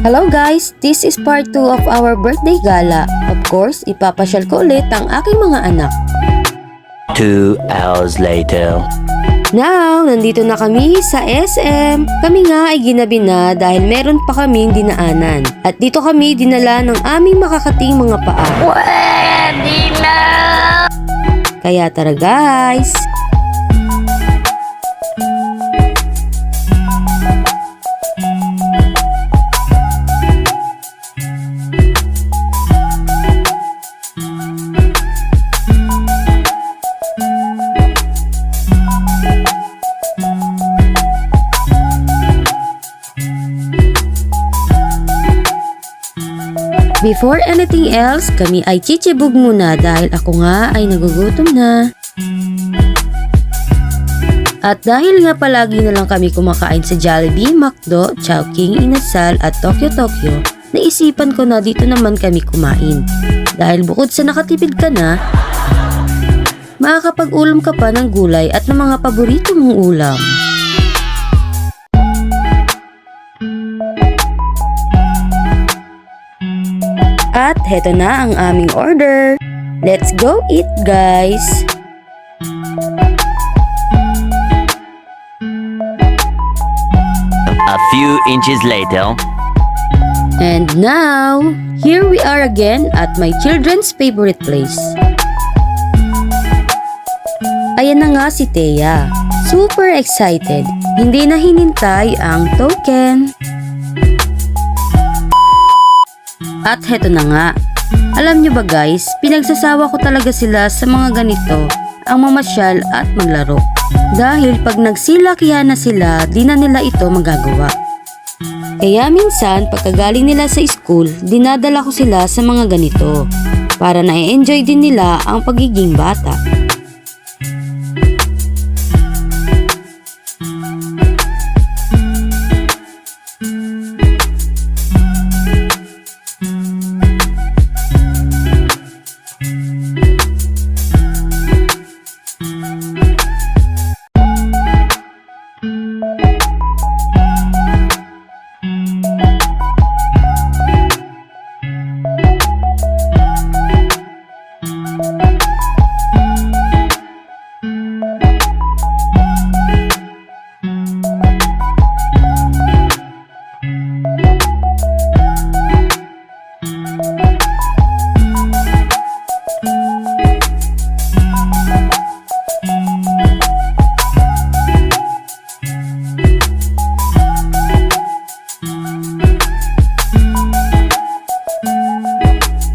Hello guys! This is part 2 of our birthday gala. Of course, ipapasyal ko ulit ang aking mga anak. 2 hours later. Now, nandito na kami sa SM. Kami nga ay ginabi na dahil meron pa kaming dinaanan. At dito kami dinala ng aming makakating mga paa. Pwede na! Kaya tara guys! Before anything else, kami ay chichibog muna dahil ako nga ay nagugutom na. At dahil nga palagi na lang kami kumakain sa Jollibee, McDo, Chowking, Inasal at Tokyo Tokyo, naisipan ko na dito naman kami kumain. Dahil bukod sa nakatipid ka na, makakapag-ulam ka pa ng gulay at ng mga paborito mong ulam. At heto na ang aming order. Let's go eat guys! A few inches later. And now, here we are again at my children's favorite place. Ayan na nga si Thea. Super excited. Hindi na hinintay ang token. At heto na nga. Alam nyo ba guys, pinagsasawa ko talaga sila sa mga ganito, ang mamasyal at maglaro. Dahil pag nagsilakihan na sila, di na nila ito magagawa. Kaya minsan, pagkagaling nila sa school, dinadala ko sila sa mga ganito, para na-enjoy din nila ang pagiging bata.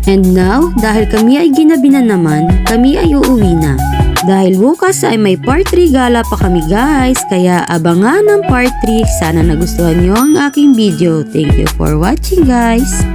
And now, dahil kami ay ginabi na naman, kami ay uuwi na. Dahil bukas ay may part 3 gala pa kami guys, kaya abangan ang part 3. Sana nagustuhan nyo ang aking video. Thank you for watching guys!